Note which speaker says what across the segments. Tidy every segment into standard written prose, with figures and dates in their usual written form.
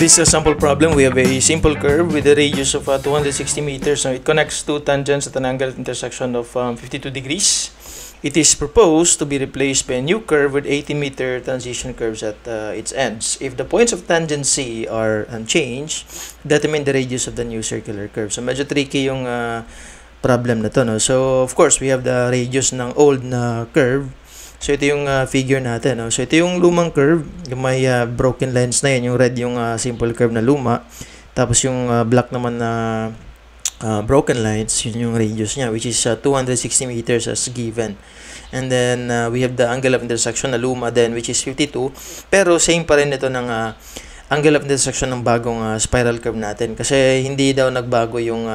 Speaker 1: this sample problem, we have a simple curve with a radius of 260 meters. So it connects two tangents at an angle at intersection of 52 degrees. It is proposed to be replaced by a new curve with 80-meter transition curves at its ends. If the points of tangency are unchanged, determine the radius of the new circular curve. So medyo tricky yung problem na to, no? So of course, we have the radius ng old na curve. So ito yung figure natin, no? So ito yung lumang curve, yung may broken lines na yan, yung red yung simple curve na luma. Tapos yung black naman na broken lines, yun yung radius niya, which is 260 meters as given. And then we have the angle of intersection na luma then, which is 52. Pero same pa rin ito ng angle of intersection ng bagong spiral curve natin. Kasi hindi daw nagbago yung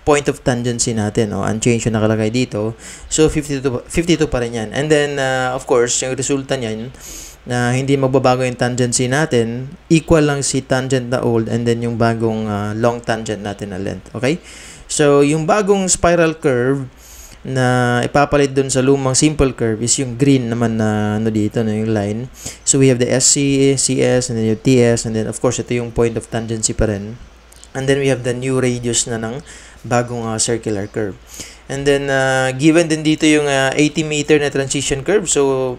Speaker 1: point of tangency natin, no? Unchanged yung nakalagay dito. So 52 pa rin yan. And then of course, yung resulta niyan na hindi magbabago yung tangency natin, equal lang si tangent na old and then yung bagong long tangent natin na length. Okay? So yung bagong spiral curve na ipapalit dun sa lumang simple curve is yung green naman na ano dito, na yung line. So we have the SC, CS, and then yung TS, and then of course ito yung point of tangency pa rin. And then we have the new radius na ng bagong circular curve. And then given din dito yung 80 meter na transition curve. So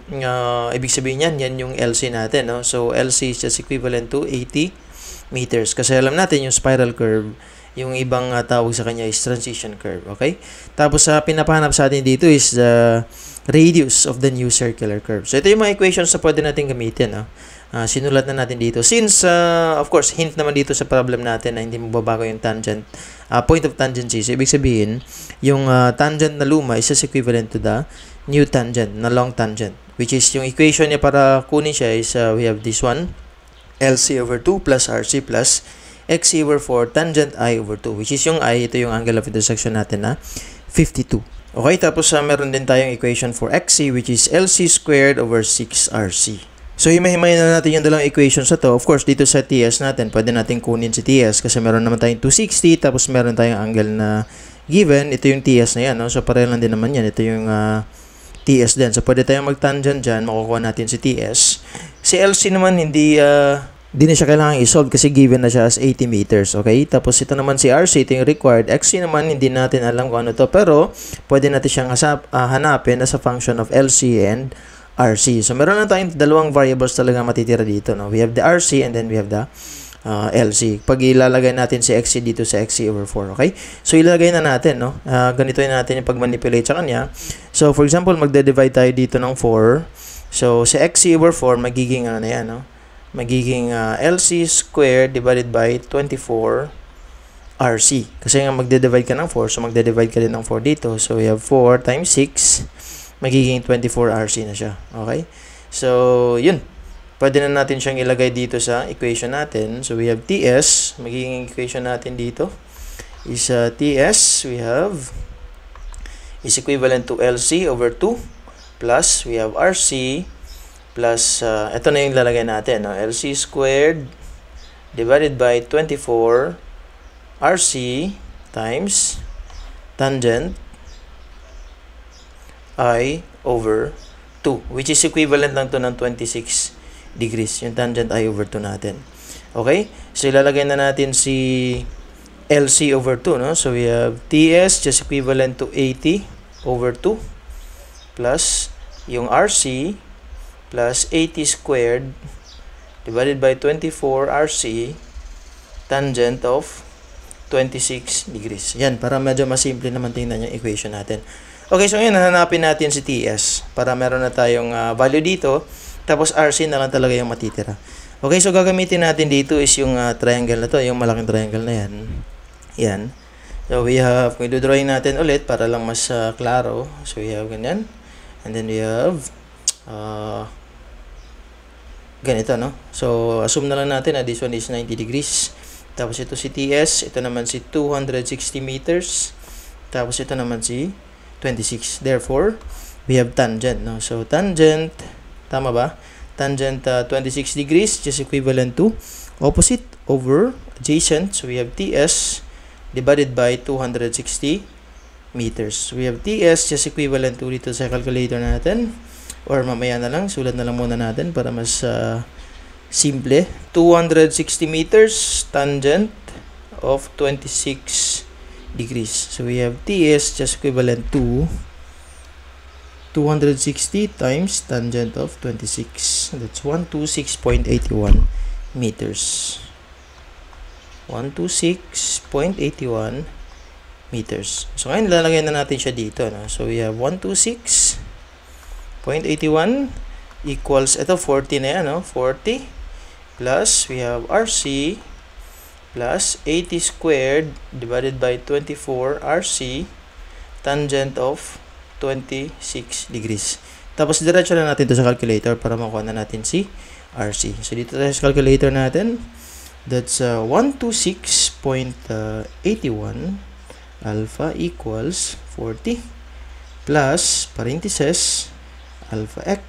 Speaker 1: ibig sabihin yan yung LC natin, no? So LC is just equivalent to 80 meters. Kasi alam natin yung spiral curve, yung ibang tawag sa kanya is transition curve. Okay? Tapos pinapahanap sa atin dito is the radius of the new circular curve. So ito yung mga equations na pwede natin gamitin, no? Sinulat na natin dito. Since, of course, hint naman dito sa problem natin na hindi magbabago yung tangent, point of tangency. So, ibig sabihin, yung tangent na luma is just equivalent to the new tangent, na long tangent. Which is, yung equation niya para kunin siya is, we have this one, LC over 2 plus RC plus XC over 4 tangent I over 2. Which is yung I, ito yung angle of intersection natin na 52. Okay, tapos meron din tayong equation for XC, which is LC squared over 6RC. So, himay-himay na natin yung dalawang equations na to. Of course, dito sa TS natin, pwede natin kunin si TS kasi meron naman tayong 260, tapos meron tayong angle na given. Ito yung TS na yan, no? So, pareho lang din naman yan. Ito yung TS din. So, pwede tayong mag-tangent dyan. Makukuha natin si TS. Si LC naman, hindi na siya kailangan i-solve kasi given na siya as 80 meters. Okay? Tapos, ito naman si RC, ito yung required. XC naman, hindi natin alam kung ano to. Pero, pwede natin siyang hanapin as a function of LC and RC. So, meron na tayong dalawang variables talaga matitira dito, no? We have the RC and then we have the LC. Pag ilalagay natin si XC dito sa XC over 4, okay? So, ilalagay na natin, no? Ganito na natin yung pag-manipulate sa kanya. So, for example, magde-divide tayo dito ng 4. So, sa XC over 4, magiging, ano na yan, no? Magiging LC squared divided by 24 RC. Kasi nga magde-divide ka ng 4, so magde-divide ka din ng 4 dito. So, we have 4 times 6. Magiging 24 RC na siya. Okay? So, yun. Pwede na natin siyang ilagay dito sa equation natin. So, we have TS. Magiging equation natin dito is TS. We have is equivalent to LC over 2 plus we have RC plus ito na yung lalagay natin. No? LC squared divided by 24 RC times tangent I over 2, which is equivalent lang to ng 26 degrees, yung tangent I over 2 natin. Okay? So, ilalagay na natin si LC over 2, no? So, we have TS just equivalent to 80 over 2 plus yung RC plus 80 squared divided by 24 RC tangent of 26 degrees. Yan, para medyo masimple naman tingnan yung equation natin. Okay, so ngayon, hanapin natin si TS para meron na tayong value dito. Tapos, RC na lang talaga yung matitira. Okay, so gagamitin natin dito is yung triangle na to, yung malaking triangle na yan. Yan. So, we have, kung i-drawing natin ulit para lang mas klaro. So, we have ganyan. And then, we have ganito, no? So, assume na lang natin na this one is 90 degrees. Tapos, ito si TS. Ito naman si 260 meters. Tapos, ito naman si 26. Therefore, we have tangent, no? So, tangent, tama ba? Tangent 26 degrees, just equivalent to opposite over adjacent. So, we have TS divided by 260 meters. We have TS just equivalent to dito sa calculator natin. Or mamaya na lang, sulat na lang muna natin para mas Simple. 260 meters tangent of 26 degrees. So we have TS just equivalent to 260 times tangent of 26. That's 126.81 meters. 126.81 meters. So ngayon lalagay na natin siya dito, no? So we have 126.81 equals, ito 40 na yan, no? 40 plus we have RC plus 80 squared divided by 24 RC tangent of 26 degrees. Tapos diretso na natin to sa calculator para makuha na natin si RC. So dito tayo sa calculator natin. That's 126.81 alpha equals 40 plus parentheses alpha x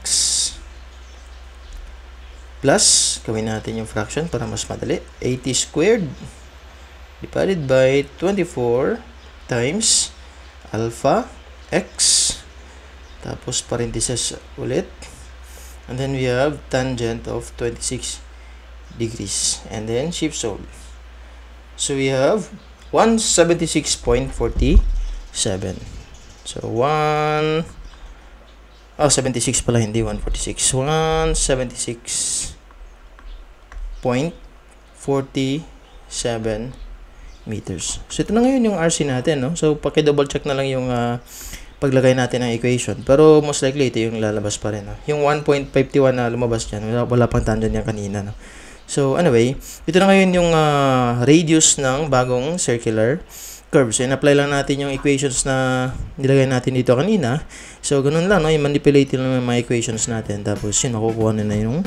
Speaker 1: plus, gawin natin yung fraction para mas madali, 80 squared divided by 24 times alpha x, tapos parentheses ulit, and then we have tangent of 26 degrees, and then shift solve. So we have 176.47. So 76 pala, hindi 146. 176.47 meters. So ito na ngayon yung RC natin, no? So paki-double check na lang yung paglagay natin ng equation. Pero most likely ito yung lalabas pa rin, no? Yung 1.51 na lumabas diyan, wala pang tangent yan kanina, no? So anyway, ito na ngayon yung radius ng bagong circular curve. So in-apply lang natin yung equations na nilagay natin dito kanina. So ganun lang, no? I-manipulate lang yung mga equations natin. Tapos yun, makukuha na yung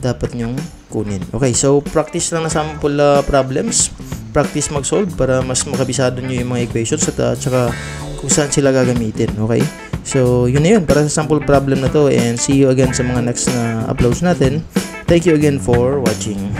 Speaker 1: dapat nyong kunin. Okay, so practice lang na sample problems. Practice mag-solve para mas makabisado nyo yung mga equations at saka kung saan sila gagamitin. Okay? So yun na yun para sa sample problem na to, and see you again sa mga next na uploads natin. Thank you again for watching.